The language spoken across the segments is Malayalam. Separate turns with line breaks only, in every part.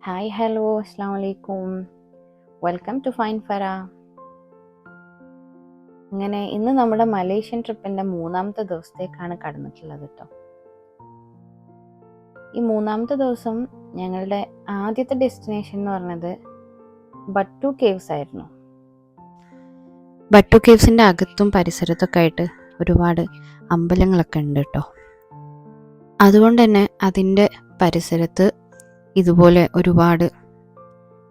ഹായ് ഹലോ അസ്സാം വലൈക്കും. വെൽക്കം ടു ഫൈൻ ഫറ. അങ്ങനെ ഇന്ന് നമ്മുടെ മലേഷ്യൻ ട്രിപ്പിൻ്റെ 3-ാമത്തെ ദിവസത്തേക്കാണ് കടന്നിട്ടുള്ളത് കേട്ടോ. ഈ 3-ാമത്തെ ദിവസം ഞങ്ങളുടെ ആദ്യത്തെ ഡെസ്റ്റിനേഷൻ എന്ന് പറഞ്ഞത് ബട്ടു കേവ്സ് ആയിരുന്നു. ബട്ടു കേവ്സിൻ്റെ അകത്തും പരിസരത്തൊക്കെ ആയിട്ട് ഒരുപാട് അമ്പലങ്ങളൊക്കെ ഉണ്ട് കേട്ടോ. അതുകൊണ്ട് തന്നെ അതിൻ്റെ പരിസരത്ത് ഇതുപോലെ ഒരുപാട്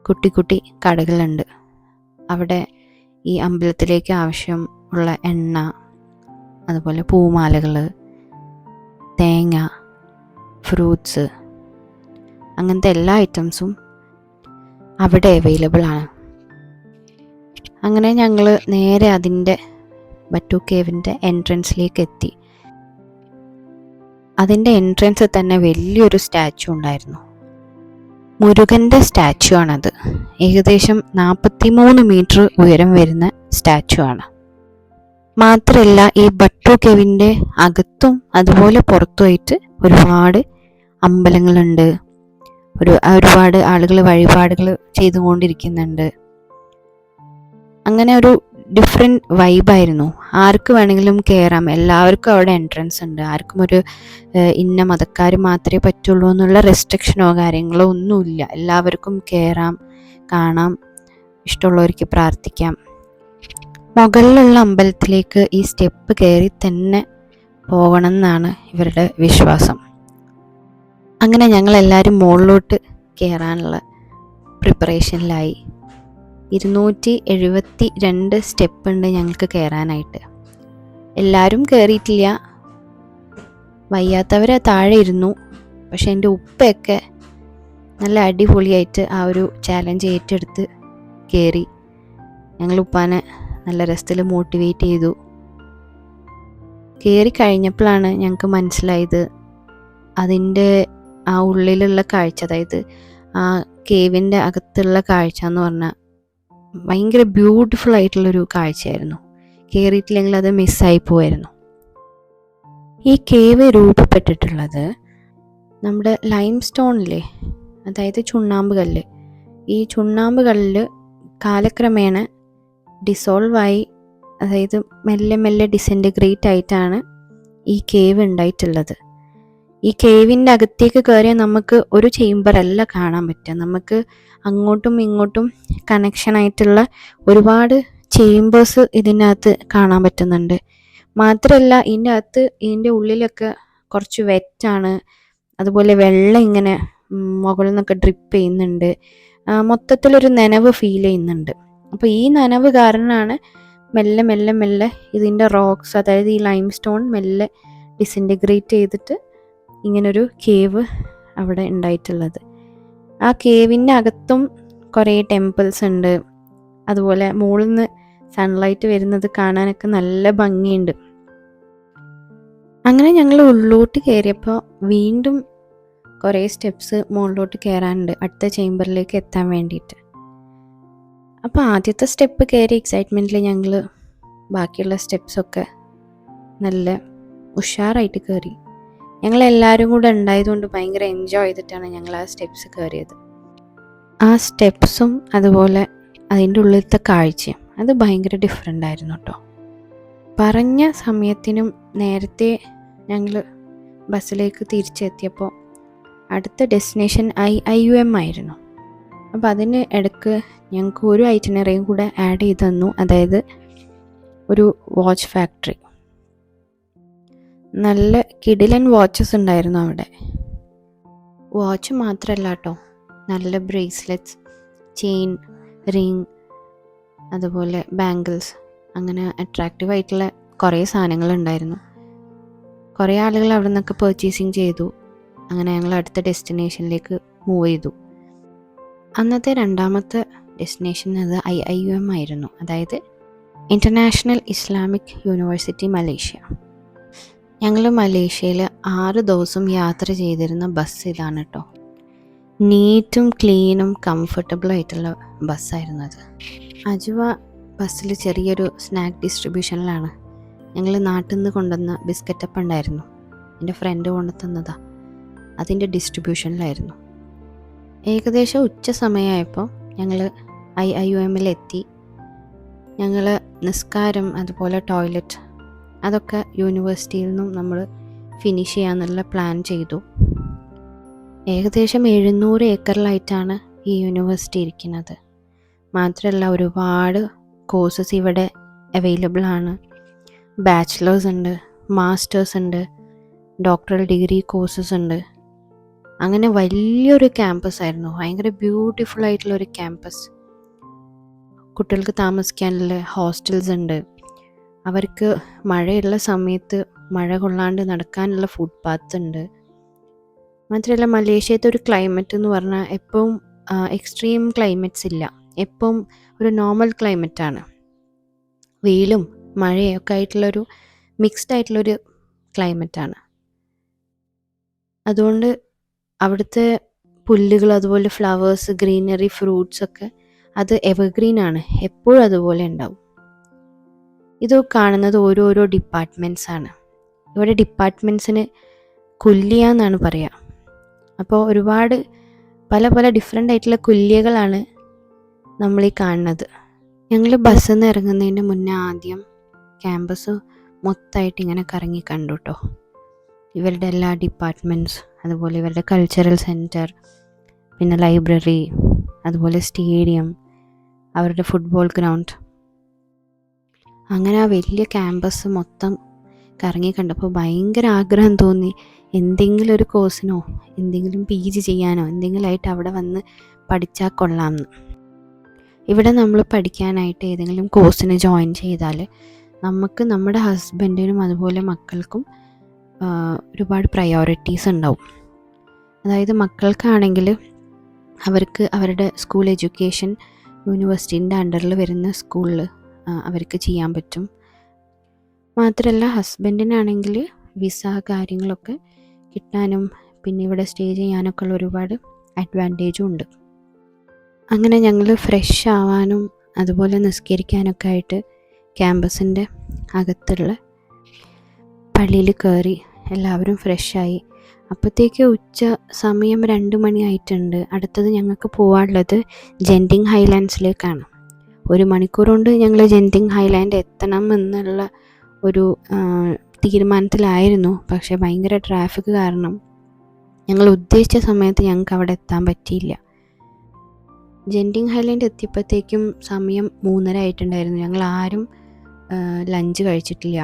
കുട്ടി കുട്ടി കടകളുണ്ട്. അവിടെ ഈ അമ്പലത്തിലേക്ക് ആവശ്യമുള്ള എണ്ണ, അതുപോലെ പൂമാലകൾ, തേങ്ങ, ഫ്രൂട്ട്സ്, അങ്ങനത്തെ എല്ലാ ഐറ്റംസും അവിടെ അവൈലബിൾ ആണ്. അങ്ങനെ ഞങ്ങൾ നേരെ അതിൻ്റെ ബട്ടു കേവിൻ്റെ എൻട്രൻസിലേക്ക് എത്തി. അതിൻ്റെ എൻട്രൻസിൽ തന്നെ വലിയൊരു സ്റ്റാച്ചു ഉണ്ടായിരുന്നു. മുരുകൻ്റെ സ്റ്റാച്ചു ആണത്. ഏകദേശം 43 മീറ്റർ ഉയരം വരുന്ന സ്റ്റാച്ചു ആണ്. മാത്രമല്ല ഈ ബട്ടു കേവിൻ്റെ അകത്തും അതുപോലെ പുറത്തുമായിട്ട് ഒരുപാട് അമ്പലങ്ങളുണ്ട്. ഒരുപാട് ആളുകൾ വഴിപാടുകൾ ചെയ്തുകൊണ്ടിരിക്കുന്നുണ്ട്. അങ്ങനെ ഒരു ഡിഫറെൻറ്റ് വൈബായിരുന്നു. ആർക്ക് വേണമെങ്കിലും കയറാം, എല്ലാവർക്കും അവിടെ എൻട്രൻസ് ഉണ്ട്. ആർക്കും ഒരു ഇന്ന മതക്കാർ മാത്രമേ പറ്റുള്ളൂ എന്നുള്ള റെസ്ട്രിക്ഷനോ കാര്യങ്ങളോ ഒന്നുമില്ല. എല്ലാവർക്കും കയറാം, കാണാം, ഇഷ്ടമുള്ളവർക്ക് പ്രാർത്ഥിക്കാം. മുകളിലുള്ള അമ്പലത്തിലേക്ക് ഈ സ്റ്റെപ്പ് കയറി തന്നെ പോകണം എന്നാണ് ഇവരുടെ വിശ്വാസം. അങ്ങനെ ഞങ്ങളെല്ലാവരും മുകളിലോട്ട് കയറാനുള്ള പ്രിപ്പറേഷനിലായി. 272 സ്റ്റെപ്പ് ഉണ്ട് ഞങ്ങൾക്ക് കയറാനായിട്ട്. എല്ലാവരും കയറിയിട്ടില്ല, വയ്യാത്തവരെ താഴെ ഇരുന്നു. പക്ഷെ എൻ്റെ ഉപ്പയൊക്കെ നല്ല അടിപൊളിയായിട്ട് ആ ഒരു ചാലഞ്ച് ഏറ്റെടുത്ത് കയറി. ഞങ്ങൾ ഉപ്പാനെ നല്ല രസത്തിൽ മോട്ടിവേറ്റ് ചെയ്തു. കയറി കഴിഞ്ഞപ്പോഴാണ് ഞങ്ങൾക്ക് മനസ്സിലായത് അതിൻ്റെ ആ ഉള്ളിലുള്ള കാഴ്ച, അതായത് ആ കേവിൻ്റെ അകത്തുള്ള കാഴ്ച എന്ന് പറഞ്ഞാൽ ഭയങ്കര ബ്യൂട്ടിഫുൾ ആയിട്ടുള്ളൊരു കാഴ്ചയായിരുന്നു. കയറിയിട്ടില്ലെങ്കിൽ അത് മിസ്സായി പോവായിരുന്നു. ഈ കേവ് രൂപപ്പെട്ടിട്ടുള്ളത് നമ്മുടെ ലൈം സ്റ്റോണില്ലേ, അതായത് ചുണ്ണാമ്പ് കല്ല്. ഈ ചുണ്ണാമ്പ് കല്ല് കാലക്രമേണ ഡിസോൾവായി, അതായത് മെല്ലെ മെല്ലെ ഡിസെൻറ്റിഗ്രേറ്റ് ആയിട്ടാണ് ഈ കേവ് ഉണ്ടായിട്ടുള്ളത്. ഈ കേവിൻ്റെ അകത്തേക്ക് കയറിയാൽ നമുക്ക് ഒരു ചേംബർ അല്ല കാണാൻ പറ്റുക. നമുക്ക് അങ്ങോട്ടും ഇങ്ങോട്ടും കണക്ഷൻ ആയിട്ടുള്ള ഒരുപാട് ചേംബേഴ്സ് ഇതിനകത്ത് കാണാൻ പറ്റുന്നുണ്ട്. മാത്രമല്ല ഇതിൻ്റെ ഉള്ളിലൊക്കെ കുറച്ച് വെറ്റാണ്. അതുപോലെ വെള്ളം ഇങ്ങനെ മുകളിൽ നിന്നൊക്കെ ഡ്രിപ്പ് ചെയ്യുന്നുണ്ട്. മൊത്തത്തിലൊരു നനവ് ഫീൽ ചെയ്യുന്നുണ്ട്. അപ്പോൾ ഈ നനവ് കാരണമാണ് മെല്ലെ മെല്ലെ മെല്ലെ ഇതിൻ്റെ റോക്സ്, അതായത് ഈ ലൈം സ്റ്റോൺ മെല്ലെ ഡിസിൻറ്റഗ്രേറ്റ് ചെയ്തിട്ട് ഇങ്ങനൊരു കേവ് അവിടെ ഉണ്ടായിട്ടുള്ളത്. ആ കേവിൻ്റെ അകത്തും കുറേ ടെമ്പിൾസ് ഉണ്ട്. അതുപോലെ മുകളിൽ നിന്ന് സൺലൈറ്റ് വരുന്നത് കാണാനൊക്കെ നല്ല ഭംഗിയുണ്ട്. അങ്ങനെ ഞങ്ങൾ ഉള്ളിലോട്ട് കയറിയപ്പോൾ വീണ്ടും കുറേ സ്റ്റെപ്സ് മുകളിലോട്ട് കയറാനുണ്ട് അടുത്ത ചേംബറിലേക്ക് എത്താൻ വേണ്ടിയിട്ട്. അപ്പോൾ ആദ്യത്തെ സ്റ്റെപ്പ് കയറി എക്സൈറ്റ്മെൻറ്റിൽ ഞങ്ങൾ ബാക്കിയുള്ള സ്റ്റെപ്സൊക്കെ നല്ല ഉഷാറായിട്ട് കയറി. ഞങ്ങളെല്ലാവരും കൂടെ ഉണ്ടായതുകൊണ്ട് ഭയങ്കര എൻജോയ് ചെയ്തിട്ടാണ് ഞങ്ങൾ ആ സ്റ്റെപ്സ് കയറിയത്. ആ സ്റ്റെപ്സും അതുപോലെ അതിൻ്റെ ഉള്ളിലത്തെ കാഴ്ചയും അത് ഭയങ്കര ഡിഫറെൻ്റ് ആയിരുന്നു കേട്ടോ. പറഞ്ഞ സമയത്തിനും നേരത്തെ ഞങ്ങൾ ബസ്സിലേക്ക് തിരിച്ചെത്തിയപ്പോൾ അടുത്ത ഡെസ്റ്റിനേഷൻ IIUM ആയിരുന്നു. അപ്പോൾ അതിന് ഇടയ്ക്ക് ഞങ്ങൾക്ക് ഒരു ഐറ്റിനറിയും കൂടെ ആഡ് ചെയ്ത് തന്നു, അതായത് ഒരു വാച്ച് ഫാക്ടറി. നല്ല കിടിലൻ വാച്ചസ് ഉണ്ടായിരുന്നു അവിടെ. വാച്ച് മാത്രമല്ല കേട്ടോ, നല്ല ബ്രേസ്ലെറ്റ്സ്, ചെയിൻ, റിങ്, അതുപോലെ ബാംഗിൾസ്, അങ്ങനെ അട്രാക്റ്റീവ് ആയിട്ടുള്ള കുറേ സാധനങ്ങളുണ്ടായിരുന്നു. കുറേ ആളുകൾ അവിടെ നിന്നൊക്കെ പർച്ചേസിങ് ചെയ്തു. അങ്ങനെ ഞങ്ങൾ അടുത്ത ഡെസ്റ്റിനേഷനിലേക്ക് മൂവ് ചെയ്തു. അന്നത്തെ രണ്ടാമത്തെ ഡെസ്റ്റിനേഷൻ അത് IIUM ആയിരുന്നു, അതായത് ഇൻ്റർനാഷണൽ ഇസ്ലാമിക് യൂണിവേഴ്സിറ്റി മലേഷ്യ. ഞങ്ങൾ മലേഷ്യയിൽ 6 ദിവസം യാത്ര ചെയ്തിരുന്ന ബസ് ഇതാണ് കേട്ടോ. നീറ്റും ക്ലീനും കംഫർട്ടബിളും ആയിട്ടുള്ള ബസ്സായിരുന്നു അത്. അജുവ ബസ്സിൽ ചെറിയൊരു സ്നാക്ക് ഡിസ്ട്രിബ്യൂഷനിലാണ്. ഞങ്ങൾ നാട്ടിൽ നിന്ന് കൊണ്ടുവന്ന ബിസ്ക്കറ്റപ്പം ഉണ്ടായിരുന്നു, എൻ്റെ ഫ്രണ്ട് കൊണ്ടു തന്നതാണ്. അതിൻ്റെ ഡിസ്ട്രിബ്യൂഷനിലായിരുന്നു. ഏകദേശം ഉച്ച സമയമായപ്പോൾ ഞങ്ങൾ IIUMലെത്തി. ഞങ്ങൾ നിസ്കാരം അതുപോലെ ടോയ്ലറ്റ് അതൊക്കെ യൂണിവേഴ്സിറ്റിയിൽ നിന്നും നമ്മൾ ഫിനിഷ് ചെയ്യാമെന്നുള്ള പ്ലാൻ ചെയ്തു. ഏകദേശം 700 ഏക്കറിലായിട്ടാണ് ഈ യൂണിവേഴ്സിറ്റി ഇരിക്കുന്നത്. മാത്രമല്ല ഒരുപാട് കോഴ്സസ് ഇവിടെ അവൈലബിൾ ആണ്. ബാച്ചിലേഴ്സ് ഉണ്ട്, മാസ്റ്റേഴ്സ് ഉണ്ട്, ഡോക്ടറൽ ഡിഗ്രി കോഴ്സസ് ഉണ്ട്. അങ്ങനെ വലിയൊരു ക്യാമ്പസ് ആയിരുന്നു, ഭയങ്കര ബ്യൂട്ടിഫുൾ ആയിട്ടുള്ളൊരു ക്യാമ്പസ്. കുട്ടികൾക്ക് താമസിക്കാനുള്ള ഹോസ്റ്റൽസ് ഉണ്ട്. അവർക്ക് മഴയുള്ള സമയത്ത് മഴ കൊള്ളാണ്ട് നടക്കാനുള്ള ഫുട്പാത്ത് ഉണ്ട്. മാത്രമല്ല മലേഷ്യത്തെ ഒരു ക്ലൈമറ്റ് എന്ന് പറഞ്ഞാൽ എപ്പോഴും എക്സ്ട്രീം ക്ലൈമറ്റ്സ് ഇല്ല, എപ്പോഴും ഒരു നോർമൽ ക്ലൈമറ്റാണ്. വെയിലും മഴയൊക്കെ ആയിട്ടുള്ളൊരു മിക്സ്ഡ് ആയിട്ടുള്ളൊരു ക്ലൈമറ്റാണ്. അതുകൊണ്ട് അവിടുത്തെ പുല്ലുകൾ അതുപോലെ ഫ്ലവേഴ്സ്, ഗ്രീനറി, ഫ്രൂട്ട്സ് ഒക്കെ അത് എവർഗ്രീൻ ആണ്, എപ്പോഴും അതുപോലെ ഉണ്ടാവും. ഇത് കാണുന്നത് ഓരോരോ ഡിപ്പാർട്ട്മെൻറ്റ്സ് ആണ്. ഇവിടെ ഡിപ്പാർട്ട്മെൻറ്റ്സിന് കുല്ലിയ എന്നാണ് പറയുക. അപ്പോൾ ഒരുപാട് പല പല ഡിഫറെൻ്റ് ആയിട്ടുള്ള കുല്യകളാണ് നമ്മളീ കാണുന്നത്. ഞങ്ങൾ ബസ്സിൽ നിന്ന് ഇറങ്ങുന്നതിന് മുന്നേ ആദ്യം ക്യാമ്പസ് മൊത്തമായിട്ട് ഇങ്ങനെ കറങ്ങി കണ്ടു കേട്ടോ. ഇവരുടെ എല്ലാ ഡിപ്പാർട്ട്മെൻറ്റ്സ്, അതുപോലെ ഇവരുടെ കൾച്ചറൽ സെൻറ്റർ, പിന്നെ ലൈബ്രറി, അതുപോലെ സ്റ്റേഡിയം, അവരുടെ ഫുട്ബോൾ ഗ്രൗണ്ട്. അങ്ങനെ ആ വലിയ ക്യാമ്പസ് മൊത്തം കറങ്ങി കണ്ടപ്പോൾ ഭയങ്കര ആഗ്രഹം തോന്നി, എന്തെങ്കിലും ഒരു കോഴ്സിനോ എന്തെങ്കിലും PG ചെയ്യാനോ എന്തെങ്കിലും ആയിട്ട് അവിടെ വന്ന് പഠിച്ചാൽ കൊള്ളാമെന്ന്. ഇവിടെ നമ്മൾ പഠിക്കാനായിട്ട് ഏതെങ്കിലും കോഴ്സിന് ജോയിൻ ചെയ്താൽ നമുക്ക് നമ്മുടെ ഹസ്ബൻഡിനും അതുപോലെ മക്കൾക്കും ഒരുപാട് പ്രയോറിറ്റീസ് ഉണ്ടാവും. അതായത് മക്കൾക്കാണെങ്കിൽ അവർക്ക് അവരുടെ സ്കൂൾ എഡ്യൂക്കേഷൻ യൂണിവേഴ്സിറ്റീൻ്റെ അണ്ടറിൽ വരുന്ന സ്കൂളിൽ അവർക്ക് ചെയ്യാൻ പറ്റും. മാത്രമല്ല ഹസ്ബൻഡിനാണെങ്കിൽ വിസ കാര്യങ്ങളൊക്കെ കിട്ടാനും പിന്നെ ഇവിടെ സ്റ്റേ ചെയ്യാനൊക്കെ ഉള്ള ഒരുപാട് അഡ്വാൻറ്റേജും ഉണ്ട്. അങ്ങനെ ഞങ്ങൾ ഫ്രഷ് ആവാനും അതുപോലെ നിസ്കരിക്കാനൊക്കെ ആയിട്ട് ക്യാമ്പസിൻ്റെ അകത്തുള്ള പള്ളിയിൽ കയറി എല്ലാവരും ഫ്രഷായി. അപ്പോഴത്തേക്ക് ഉച്ച സമയം 2 മണി ആയിട്ടുണ്ട്. അടുത്തത് ഞങ്ങൾക്ക് പോകാനുള്ളത് ജെൻറ്റിങ് ഹൈലാൻഡ്സിലേക്കാണ്. 1 മണിക്കൂർ കൊണ്ട് ഞങ്ങൾ ജെൻറ്റിങ് ഹൈലാൻഡ് എത്തണം എന്നുള്ള ഒരു തീരുമാനത്തിലായിരുന്നു. പക്ഷേ ഭയങ്കര ട്രാഫിക് കാരണം ഞങ്ങൾ ഉദ്ദേശിച്ച സമയത്ത് ഞങ്ങൾക്ക് അവിടെ എത്താൻ പറ്റിയില്ല. ജെൻറ്റിങ് ഹൈലാൻഡ് എത്തിയപ്പോഴത്തേക്കും സമയം 3:30 ആയിട്ടുണ്ടായിരുന്നു. ഞങ്ങൾ ആരും ലഞ്ച് കഴിച്ചിട്ടില്ല.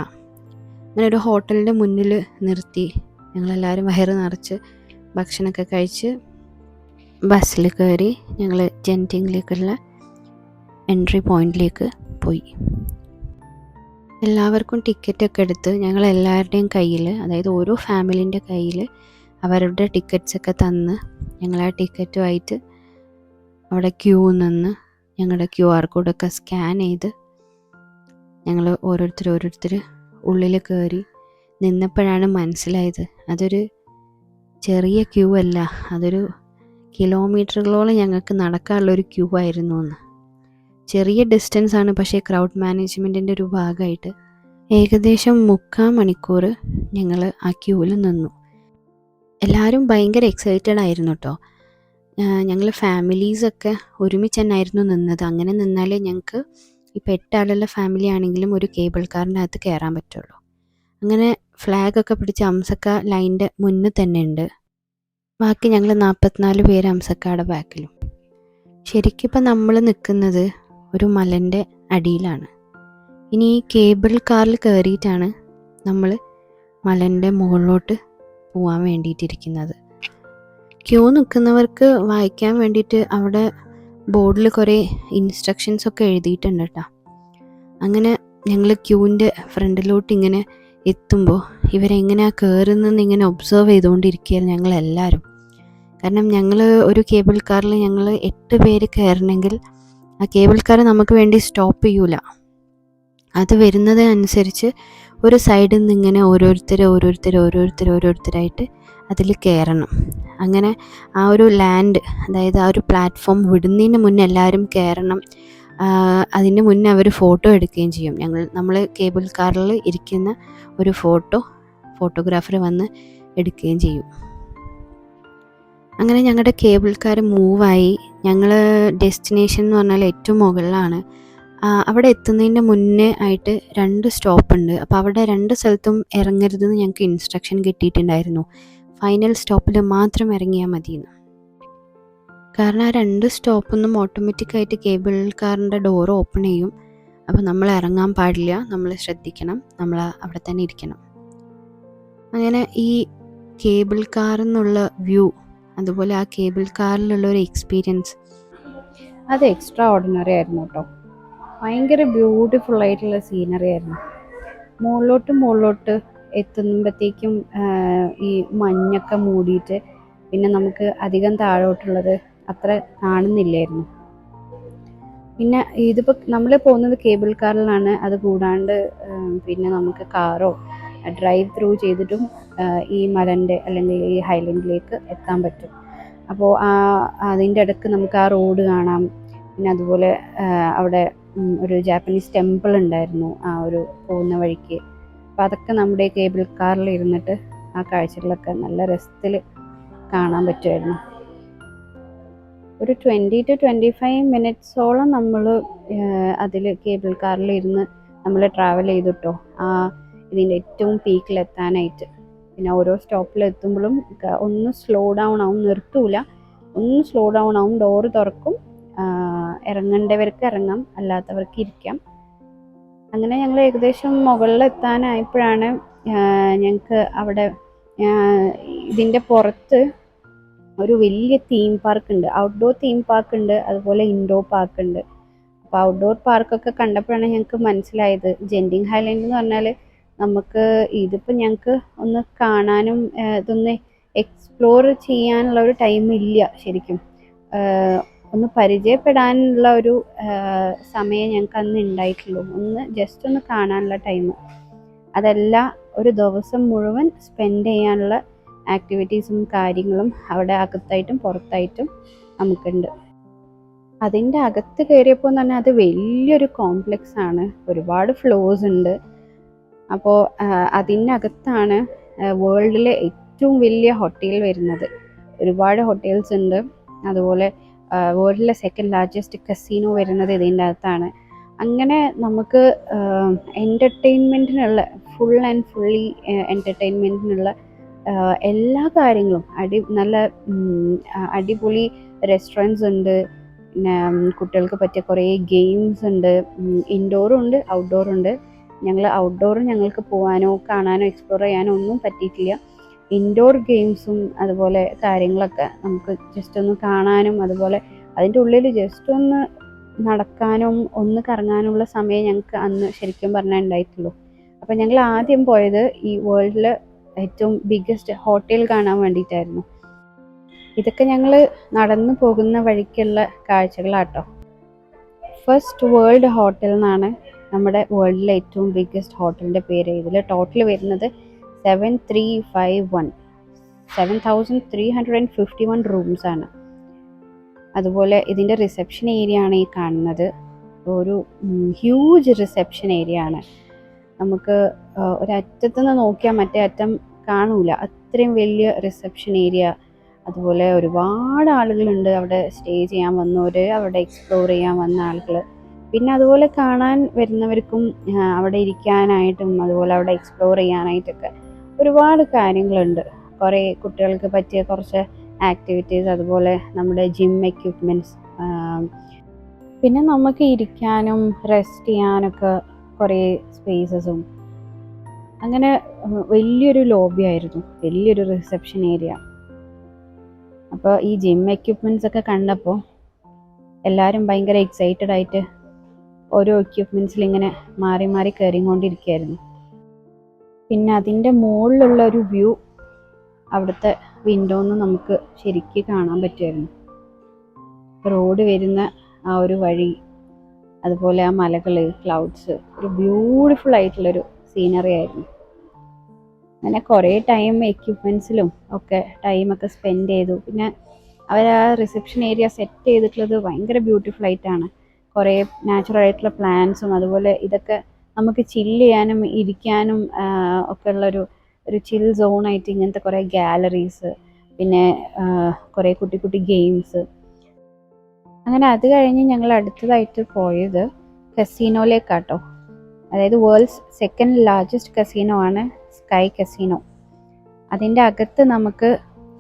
അങ്ങനെ ഒരു ഹോട്ടലിൻ്റെ മുന്നിൽ നിർത്തി ഞങ്ങളെല്ലാവരും വയറ് നിറച്ച് ഭക്ഷണമൊക്കെ കഴിച്ച് ബസ്സിൽ കയറി ഞങ്ങൾ ജെൻറ്റിങ്ങിലേക്കുള്ള എൻട്രി പോയിന്റിലേക്ക് പോയി. എല്ലാവർക്കും ടിക്കറ്റൊക്കെ എടുത്ത് ഞങ്ങളെല്ലാവരുടെയും കയ്യിൽ, അതായത് ഓരോ ഫാമിലിൻ്റെ കയ്യിൽ അവരുടെ ടിക്കറ്റ്സൊക്കെ തന്ന് ഞങ്ങൾ ആ ടിക്കറ്റുമായിട്ട് അവിടെ ക്യൂ നിന്ന് ഞങ്ങളുടെ QR കോഡൊക്കെ സ്കാൻ ചെയ്ത് ഞങ്ങൾ ഓരോരുത്തർ ഉള്ളിൽ കയറി നിന്നപ്പോഴാണ് മനസ്സിലായത് അതൊരു ചെറിയ ക്യൂ അല്ല, അതൊരു കിലോമീറ്ററുകളോളം ഞങ്ങൾക്ക് നടക്കാനുള്ളൊരു ക്യൂ ആയിരുന്നു എന്ന്. ചെറിയ ഡിസ്റ്റൻസ് ആണ്, പക്ഷേ ക്രൗഡ് മാനേജ്മെൻറ്റിൻ്റെ ഒരു ഭാഗമായിട്ട് ഏകദേശം 3/4 മണിക്കൂർ ഞങ്ങൾ ആ ക്യൂവിൽ നിന്നു. എല്ലാവരും ഭയങ്കര എക്സൈറ്റഡ് ആയിരുന്നു കേട്ടോ. ഞങ്ങൾ ഫാമിലീസൊക്കെ ഒരുമിച്ച് തന്നെയായിരുന്നു നിന്നത്. അങ്ങനെ നിന്നാലേ ഞങ്ങൾക്ക് ഇപ്പോൾ 8 ആളുള്ള ഫാമിലി ആണെങ്കിലും ഒരു കേബിൾ കാറിൻ്റെ അകത്ത് കയറാൻ പറ്റുള്ളൂ. അങ്ങനെ ഫ്ലാഗൊക്കെ പിടിച്ച് അംസക്ക ലൈൻ്റെ മുന്നിൽ തന്നെ ഉണ്ട്. ബാക്കി ഞങ്ങൾ 44 പേര് അംസക്കയുടെ ബാക്കിലും. ശരിക്കും ഇപ്പം നമ്മൾ നിൽക്കുന്നത് ഒരു മലൻ്റെ അടിയിലാണ്. ഇനി ഈ കേബിൾ കാറിൽ കയറിയിട്ടാണ് നമ്മൾ മലൻ്റെ മുകളിലോട്ട് പോകാൻ വേണ്ടിയിട്ടിരിക്കുന്നത്. ക്യൂ നിൽക്കുന്നവർക്ക് വായിക്കാൻ വേണ്ടിയിട്ട് അവിടെ ബോർഡിൽ കുറേ ഇൻസ്ട്രക്ഷൻസൊക്കെ എഴുതിയിട്ടുണ്ട് കേട്ടോ. അങ്ങനെ ഞങ്ങൾ ക്യൂവിൻ്റെ ഫ്രണ്ടിലോട്ട് ഇങ്ങനെ എത്തുമ്പോൾ ഇവരെങ്ങനെയാണ് കയറുന്നതെന്ന് ഇങ്ങനെ ഒബ്സർവ് ചെയ്തുകൊണ്ടിരിക്കുകയായിരുന്നു ഞങ്ങളെല്ലാവരും. കാരണം ഞങ്ങൾ ഒരു കേബിൾ കാറിൽ ഞങ്ങൾ 8 പേര് കയറണമെങ്കിൽ ആ കേബിൾ കാർ നമുക്ക് വേണ്ടി സ്റ്റോപ്പ് ചെയ്യൂല. അത് വരുന്നതിനനുസരിച്ച് ഒരു സൈഡിൽ നിന്ന് ഇങ്ങനെ ഓരോരുത്തരായിട്ട് അതിൽ കയറണം. അങ്ങനെ ആ ഒരു ലാൻഡ്, അതായത് ആ ഒരു പ്ലാറ്റ്ഫോം വിടുന്നതിന് മുന്നേ എല്ലാവരും കയറണം. അതിന് മുന്നേ അവർ ഫോട്ടോ എടുക്കുകയും ചെയ്യും. നമ്മൾ കേബിൾ കാറിൽ ഇരിക്കുന്ന ഒരു ഫോട്ടോഗ്രാഫർ വന്ന് എടുക്കുകയും ചെയ്യും. അങ്ങനെ ഞങ്ങളുടെ കേബിൾ കാർ മൂവായി. ഞങ്ങൾ ഡെസ്റ്റിനേഷൻ എന്ന് പറഞ്ഞാൽ ഏറ്റവും മുകളിലാണ്. അവിടെ എത്തുന്നതിൻ്റെ മുന്നേ ആയിട്ട് 2 സ്റ്റോപ്പുണ്ട്. അപ്പോൾ അവിടെ 2 സ്ഥലത്തും ഇറങ്ങരുതെന്ന് ഞങ്ങൾക്ക് ഇൻസ്ട്രക്ഷൻ കിട്ടിയിട്ടുണ്ടായിരുന്നു. ഫൈനൽ സ്റ്റോപ്പിൽ മാത്രം ഇറങ്ങിയാൽ മതിയെന്ന്. കാരണം ആ 2 സ്റ്റോപ്പൊന്നും ഓട്ടോമാറ്റിക്കായിട്ട് കേബിൾ കാറിൻ്റെ ഡോർ ഓപ്പൺ ചെയ്യും. അപ്പോൾ നമ്മൾ ഇറങ്ങാൻ പാടില്ല, നമ്മൾ ശ്രദ്ധിക്കണം, നമ്മൾ അവിടെ തന്നെ ഇരിക്കണം. അങ്ങനെ ഈ കേബിൾ കാറിൽ നിന്നുള്ള വ്യൂ, അതുപോലെ ആ കേബിൾ കാറിലുള്ള ഒരു എക്സ്പീരിയൻസ്, അത് എക്സ്ട്രാ ഓർഡിനറി ആയിരുന്നു കേട്ടോ. ഭയങ്കര ബ്യൂട്ടിഫുൾ ആയിട്ടുള്ള സീനറി ആയിരുന്നു. മുകളിലോട്ട് എത്തുമ്പോഴത്തേക്കും ഈ മഞ്ഞൊക്കെ മൂടിയിട്ട് പിന്നെ നമുക്ക് അധികം താഴോട്ടുള്ളത് അത്ര കാണുന്നില്ലായിരുന്നു. പിന്നെ ഇതിപ്പോൾ നമ്മൾ പോകുന്നത് കേബിൾ കാറിലാണ്. അത് കൂടാണ്ട് പിന്നെ നമുക്ക് കാറോ ഡ്രൈവ് ത്രൂ ചെയ്തിട്ടും ഈ മലൻ്റെ അല്ലെങ്കിൽ ഈ ഹൈലൻഡിലേക്ക് എത്താൻ പറ്റും. അപ്പോൾ അതിൻ്റെ ഇടയ്ക്ക് നമുക്ക് ആ റോഡ് കാണാം. പിന്നെ അതുപോലെ അവിടെ ഒരു ജാപ്പനീസ് ടെമ്പിൾ ഉണ്ടായിരുന്നു ആ ഒരു പോകുന്ന വഴിക്ക്. അപ്പോൾ അതൊക്കെ നമ്മുടെ കേബിൾ കാറിൽ ഇരുന്നിട്ട് ആ കാഴ്ചകളൊക്കെ നല്ല രസത്തിൽ കാണാൻ പറ്റുമായിരുന്നു. ഒരു 20 to 25 മിനിറ്റ്സോളം നമ്മൾ അതിൽ കേബിൾ കാറിൽ ഇരുന്ന് നമ്മൾ ട്രാവൽ ചെയ്തിട്ടോ ഇതിൻ്റെ ഏറ്റവും പീക്കിലെത്താനായിട്ട്. പിന്നെ ഓരോ സ്റ്റോപ്പിലെത്തുമ്പോഴും ഒന്ന് സ്ലോ ഡൗൺ ആവും, നിർത്തൂല, ഒന്ന് സ്ലോ ഡൗൺ ആവും, ഡോറ് തുറക്കും, ഇറങ്ങേണ്ടവർക്ക് ഇറങ്ങാം, അല്ലാത്തവർക്ക് ഇരിക്കാം. അങ്ങനെ ഞങ്ങൾ ഏകദേശം മുകളിലെത്താനായപ്പോഴാണ് ഞങ്ങൾക്ക് അവിടെ ഇതിൻ്റെ പുറത്ത് ഒരു വലിയ തീം പാർക്ക് ഉണ്ട്. ഔട്ട്ഡോർ തീം പാർക്ക് ഉണ്ട്, അതുപോലെ ഇൻഡോർ പാർക്ക് ഉണ്ട്. അപ്പോൾ ഔട്ട്ഡോർ പാർക്കൊക്കെ കണ്ടപ്പോഴാണ് ഞങ്ങൾക്ക് മനസ്സിലായത് ജെൻറ്റിങ് ഹൈലൻഡ് എന്ന് പറഞ്ഞാൽ നമുക്ക് ഇതിപ്പോൾ ഞങ്ങൾക്ക് ഒന്ന് കാണാനും ഇതൊന്ന് എക്സ്പ്ലോർ ചെയ്യാനുള്ള ഒരു ടൈം ഇല്ല. ശരിക്കും ഒന്ന് പരിചയപ്പെടാനുള്ള ഒരു സമയം ഞങ്ങൾക്ക് അന്ന് ഉണ്ടായിട്ടുള്ളൂ. ജസ്റ്റ് ഒന്ന് കാണാനുള്ള ടൈം. അതല്ല, ഒരു ദിവസം മുഴുവൻ സ്പെൻഡ് ചെയ്യാനുള്ള ആക്ടിവിറ്റീസും കാര്യങ്ങളും അവിടെ അകത്തായിട്ടും പുറത്തായിട്ടും നമുക്കുണ്ട്. അതിൻ്റെ അകത്ത് കയറിയപ്പോൾ തന്നെ അത് വലിയൊരു കോംപ്ലക്സ് ആണ്, ഒരുപാട് ഫ്ലോർസ് ഉണ്ട്. അപ്പോൾ അതിനകത്താണ് വേൾഡിലെ ഏറ്റവും വലിയ ഹോട്ടൽ വരുന്നത്. ഒരുപാട് ഹോട്ടൽസ് ഉണ്ട്. അതുപോലെ വേൾഡിലെ സെക്കൻഡ് ലാർജസ്റ്റ് കസീനോ വരുന്നത് ഇതിൻ്റെ അകത്താണ്. അങ്ങനെ നമുക്ക് എൻ്റർടൈൻമെൻറ്റിനുള്ള ഫുള്ളി എൻ്റർടൈൻമെൻറ്റിനുള്ള എല്ലാ കാര്യങ്ങളും നല്ല അടിപൊളി റെസ്റ്റോറൻറ്റ്സ് ഉണ്ട്. പിന്നെ കുട്ടികൾക്ക് പറ്റിയ കുറേ ഗെയിംസ് ഉണ്ട്. ഇൻഡോറും ഉണ്ട്, ഔട്ട്ഡോറും ഉണ്ട്. ഞങ്ങൾക്ക് പോകാനോ കാണാനോ എക്സ്പ്ലോർ ചെയ്യാനോ ഒന്നും പറ്റിയിട്ടില്ല. ഇൻഡോർ ഗെയിംസും അതുപോലെ കാര്യങ്ങളൊക്കെ നമുക്ക് ജസ്റ്റ് ഒന്ന് കാണാനും അതുപോലെ അതിൻ്റെ ഉള്ളിൽ ജസ്റ്റ് ഒന്ന് നടക്കാനും ഒന്ന് കറങ്ങാനുള്ള സമയം ഞങ്ങൾക്ക് അന്ന് ശരിക്കും പറഞ്ഞാൽ ഉണ്ടായിട്ടുള്ളൂ. അപ്പം ഞങ്ങൾ ആദ്യം പോയത് ഈ വേൾഡിൽ ഏറ്റവും ബിഗ്ഗസ്റ്റ് ഹോട്ടൽ കാണാൻ വേണ്ടിയിട്ടായിരുന്നു. ഇതൊക്കെ ഞങ്ങൾ നടന്നു പോകുന്ന വഴിക്കുള്ള കാഴ്ചകളാട്ടോ. ഫസ്റ്റ് വേൾഡ് ഹോട്ടൽ എന്നാണ് നമ്മുടെ വേൾഡിലെ ഏറ്റവും ബിഗ്ഗസ്റ്റ് ഹോട്ടലിൻ്റെ പേര്. ഇതിൽ ടോട്ടൽ വരുന്നത് 7,351 റൂംസാണ്. അതുപോലെ ഇതിൻ്റെ റിസപ്ഷൻ ഏരിയ ആണ് ഈ കാണുന്നത്. ഒരു ഹ്യൂജ് റിസപ്ഷൻ ഏരിയ ആണ്. നമുക്ക് ഒരറ്റത്തുനിന്ന് നോക്കിയാൽ മറ്റേ അറ്റം കാണൂല, അത്രയും വലിയ റിസപ്ഷൻ ഏരിയ. അതുപോലെ ഒരുപാട് ആളുകളുണ്ട് അവിടെ സ്റ്റേ ചെയ്യാൻ വന്നവർ, അവിടെ എക്സ്പ്ലോർ ചെയ്യാൻ വന്ന ആളുകൾ. പിന്നെ അതുപോലെ കാണാൻ വരുന്നവർക്കും അവിടെ ഇരിക്കാനായിട്ടും അതുപോലെ അവിടെ എക്സ്പ്ലോർ ചെയ്യാനായിട്ടൊക്കെ ഒരുപാട് കാര്യങ്ങളുണ്ട്. കുറേ കുട്ടികൾക്ക് പറ്റിയ കുറച്ച് ആക്ടിവിറ്റീസ്, അതുപോലെ നമ്മുടെ ജിം എക്യുപ്മെൻറ്റ്സ്, പിന്നെ നമുക്ക് ഇരിക്കാനും റെസ്റ്റ് ചെയ്യാനൊക്കെ കുറേ സ്പേസസും. അങ്ങനെ വലിയൊരു ലോബി ആയിരുന്നു, വലിയൊരു റിസപ്ഷൻ ഏരിയ. അപ്പോൾ ഈ ജിം എക്യുപ്മെൻറ്റ്സ് ഒക്കെ കണ്ടപ്പോൾ എല്ലാവരും ഭയങ്കര എക്സൈറ്റഡ് ആയിട്ട് ഓരോ എക്യുപ്മെൻറ്റ്സിൽ ഇങ്ങനെ മാറി മാറി കയറിക്കൊണ്ടിരിക്കുകയായിരുന്നു. പിന്നെ അതിൻ്റെ മുകളിലുള്ള ഒരു വ്യൂ അവിടുത്തെ വിൻഡോന്ന് നമുക്ക് ശരിക്കും കാണാൻ പറ്റുമായിരുന്നു. റോഡ് വരുന്ന ആ ഒരു വഴി, അതുപോലെ ആ മലകൾ, ക്ലൗഡ്സ്, ഒരു ബ്യൂട്ടിഫുൾ ആയിട്ടുള്ളൊരു സീനറി ആയിരുന്നു. അങ്ങനെ കുറേ ടൈം എക്യുപ്മെൻറ്റ്സിലും ഒക്കെ ടൈമൊക്കെ സ്പെൻഡ് ചെയ്തു. പിന്നെ അവർ ആ റിസപ്ഷൻ ഏരിയ സെറ്റ് ചെയ്തിട്ടുള്ളത് ഭയങ്കര ബ്യൂട്ടിഫുൾ ആയിട്ടാണ്. കുറേ നാച്ചുറൽ ആയിട്ടുള്ള പ്ലാന്റ്സും അതുപോലെ ഇതൊക്കെ നമുക്ക് ചില്ല് ചെയ്യാനും ഇരിക്കാനും ഒക്കെ ഉള്ളൊരു ചിൽ സോണായിട്ട് ഇങ്ങനത്തെ കുറേ ഗാലറീസ്, പിന്നെ കുറേ കുട്ടി കുട്ടി ഗെയിംസ്. അങ്ങനെ അത് കഴിഞ്ഞ് ഞങ്ങൾ അടുത്തതായിട്ട് പോയത് കസീനോയിലേക്കാട്ടോ. അതായത് വേൾഡ്സ് സെക്കൻഡ് ലാർജസ്റ്റ് കസീനോ ആണ് സ്കൈ കസീനോ. അതിൻ്റെ അകത്ത് നമുക്ക്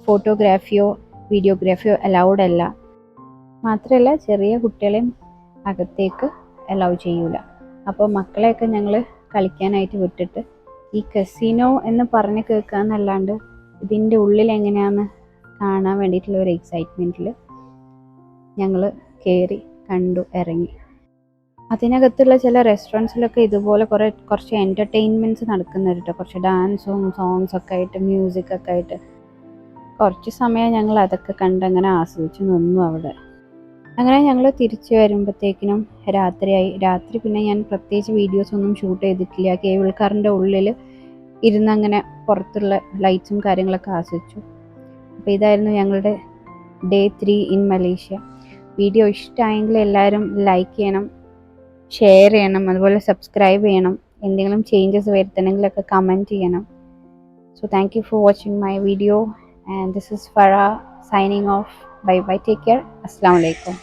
ഫോട്ടോഗ്രാഫിയോ വീഡിയോഗ്രാഫിയോ അലൗഡ് അല്ല. മാത്രമല്ല ചെറിയ കുട്ടികളെയും അകത്തേക്ക് അലൗ ചെയ്യൂല. അപ്പോൾ മക്കളെയൊക്കെ ഞങ്ങൾ കളിക്കാനായിട്ട് വിട്ടിട്ട് ഈ കസീനോ എന്ന് പറഞ്ഞ് കേൾക്കാന്നല്ലാണ്ട് ഇതിൻ്റെ ഉള്ളിൽ എങ്ങനെയാണെന്ന് കാണാൻ വേണ്ടിയിട്ടുള്ള ഒരു എക്സൈറ്റ്മെൻറ്റിൽ ഞങ്ങൾ കയറി കണ്ടു ഇറങ്ങി. അതിനകത്തുള്ള ചില റെസ്റ്റോറൻറ്റ്സിലൊക്കെ ഇതുപോലെ കുറച്ച് എൻ്റർടൈൻമെൻറ്റ്സ് നടക്കുന്നുണ്ട് കേട്ടോ. കുറച്ച് ഡാൻസും സോങ്സൊക്കെ ആയിട്ട് മ്യൂസിക്കൊക്കെ ആയിട്ട് കുറച്ച് സമയം ഞങ്ങൾ അതൊക്കെ കണ്ടങ്ങനെ ആസ്വദിച്ച് നിന്നു അവിടെ. അങ്ങനെ ഞങ്ങൾ തിരിച്ചു വരുമ്പോഴത്തേക്കിനും രാത്രിയായി. രാത്രി പിന്നെ ഞാൻ പ്രത്യേകിച്ച് വീഡിയോസൊന്നും ഷൂട്ട് ചെയ്തിട്ടില്ല. കേബിൾ കാറിൻ്റെ ഉള്ളിൽ ഇരുന്നങ്ങനെ പുറത്തുള്ള ലൈറ്റ്സും കാര്യങ്ങളൊക്കെ ആസ്വദിച്ചു. അപ്പോൾ ഇതായിരുന്നു ഞങ്ങളുടെ ഡേ 3 ഇൻ മലേഷ്യ. വീഡിയോ ഇഷ്ടമായെങ്കിൽ എല്ലാവരും ലൈക്ക് ചെയ്യണം, ഷെയർ ചെയ്യണം, അതുപോലെ സബ്സ്ക്രൈബ് ചെയ്യണം. എന്തെങ്കിലും ചേഞ്ചസ് വരുത്തണമെങ്കിലൊക്കെ കമൻറ്റ് ചെയ്യണം. So thank you for watching my video, and this is Farah signing off. Bye bye, take care. Assalamu alaikum.